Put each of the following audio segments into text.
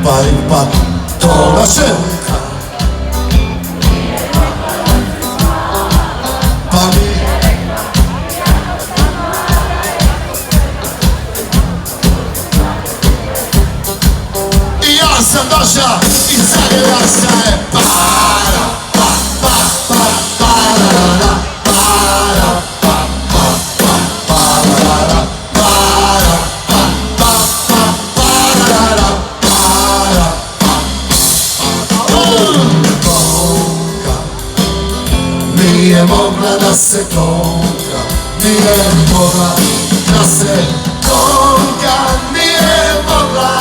Pa ipak to Željka, pa mi i ja sam došao i zagrljao sam je para, pa, pa, pa, parara, para, pa, pa, pa, parara, para, pa, pa, pa, parara, para, pa, tonka, nije mogla da se tonka, nije mogla da se tonka, nije mogla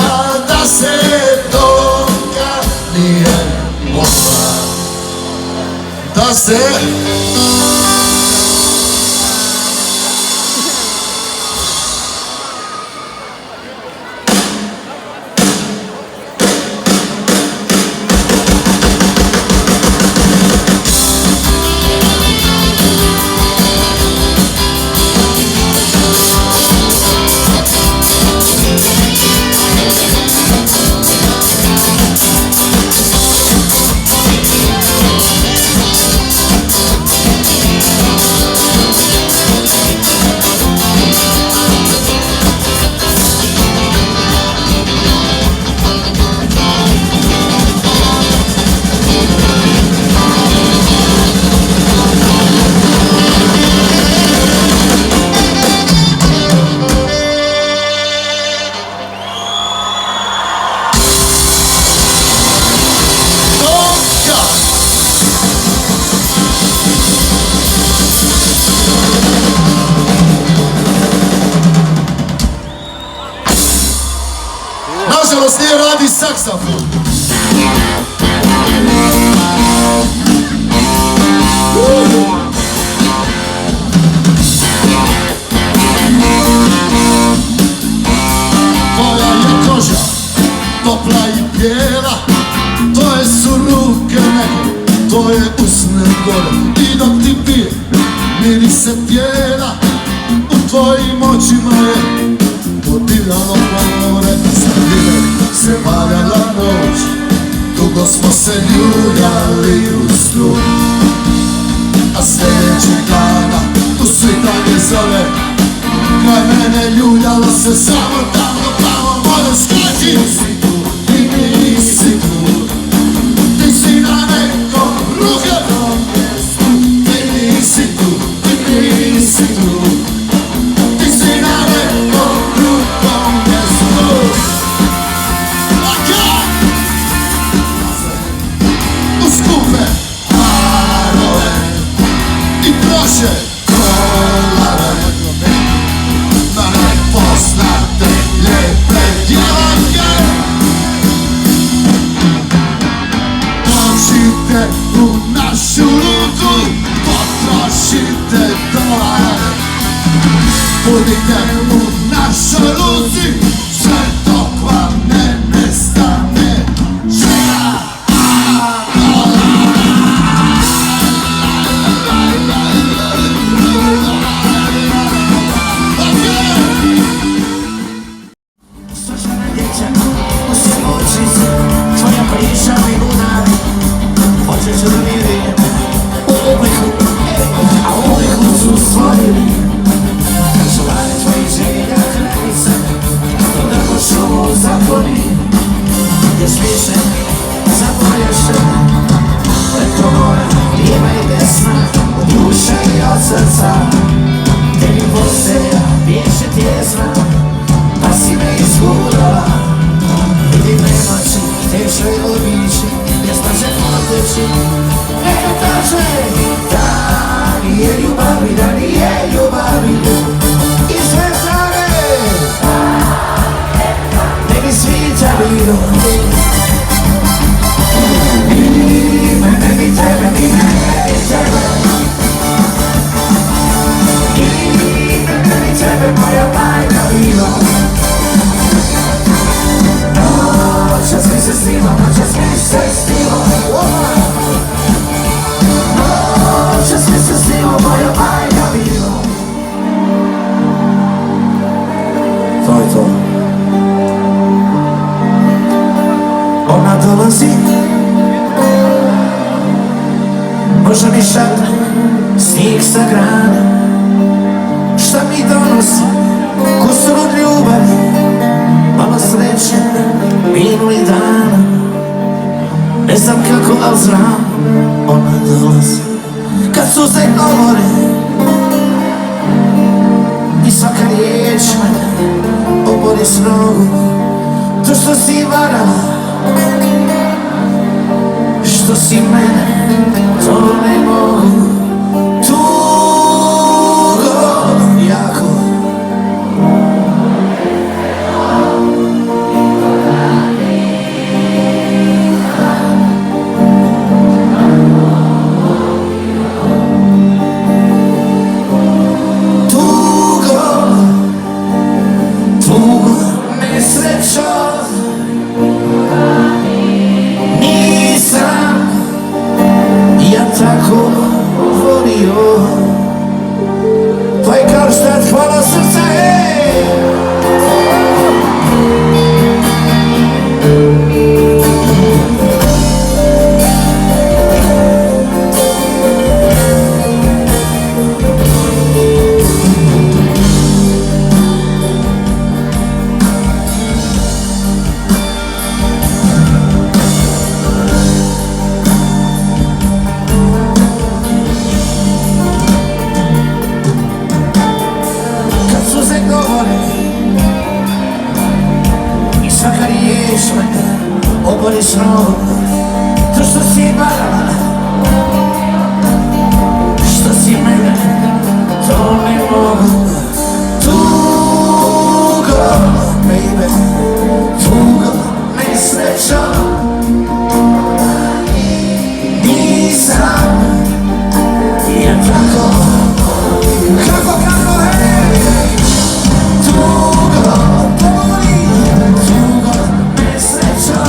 da se tonka, nije mogla da se nažalost nije radi saksafon. Tvoja je koža topla i bijela, tvoje su ruke neke, tvoje usne gore, i dok ti pije mirise tijela, u tvojim očima je podivljalo more, sredine se valjala noć, dugo smo se ljuljali u snu, a sljedećeg dana u svitanje zove, kraj mene ljuljalo se samo tamo more, shvati, nisi tu i nisi tu, ti si na nekom drugom mjestu, ti nisi tu i nisi tu, ti si na nekom drugom mjestu. Laka! U skupe parove i proše kolare, na nepoznate lijepe djevanke. Dođite u našu luku, potrošite dolare, budite u našoj luci, sve dok vam ne nestane žena. Slušana dječak, osim očice, tvoja priča mi luda, počet ću da mi vidim u upliku, a u upliku su stvorili. Čuvare tvojih želja kraljica, govori i svaka riječ me obori s nogu. To što si varala, što si mene, to ne mogu. Tugo jako, tako volio. Pa je Karlštad, hvala srce, hej! Obori s nogu, to što si varala, što si mene, to ne mogu. Tugo, baby, tugo, nesrećo, nisam ja tako, kako, hej, tugo, boli, tugo, nesrećo.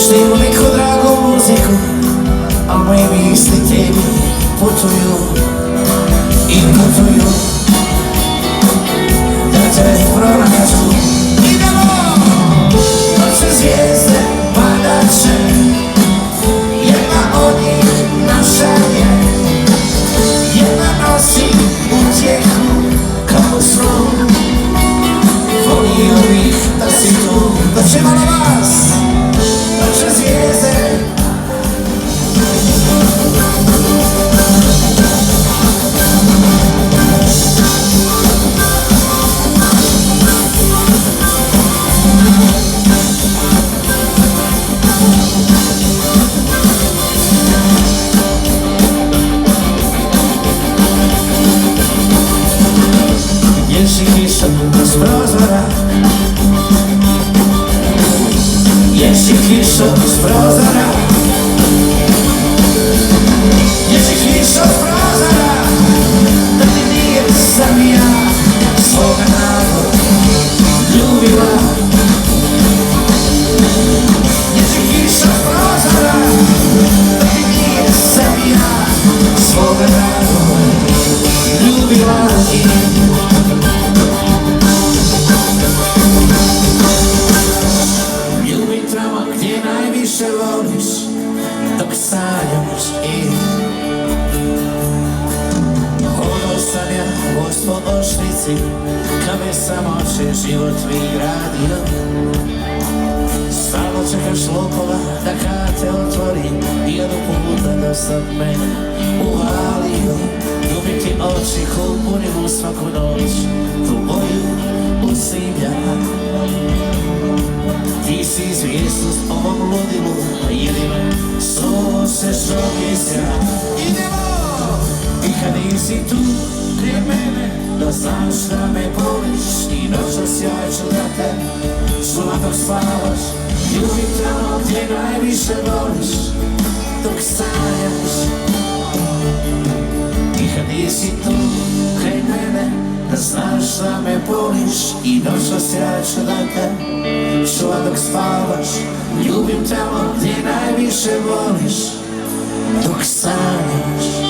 Snimu neku dragu muziku, a moje misli tebi putuju i putuju da te pronađu. Idemo! Noće zvijezde padat će, jedna od njih naša je, jedna nosi utjehu kao snu. Volio bih da si tu, da će malo vas, noće zvijezde. Ješi kiša kroz prozora, ješi kiša kroz prozora, ješi kiša kroz prozora, da ti nije sam ja svoga naroda ljubila. Ješi kiša kroz prozora, da ti nije sam ja svoga naroda ljubila. Ljubim tamo gdje najviše voliš, dok sanjaš i hodao sam ja vodstvo ošnici, kad me samoće život mi radio. Stalno čekaš lopova da kate otvori, i jednu puta do sad mene uvalio. Ljubim ti oči ko univu svaku noć, tu boju usimlja. Ti si zvijezdost ovom ludilu, jedino slovo se šokisja. Idemo! I kad nisi tu prije mene, da znaš da me voliš, i noćas ja ću da te čuvam dok spavaš. Ljubim tamo gdje najviše voliš, dok sanjaš. I kad nisi tu kraj mene, da znaš da me voliš, i noćas ja ću da te čuvam dok spavaš. Ljubim tamo gdje najviše voliš, dok sanjaš.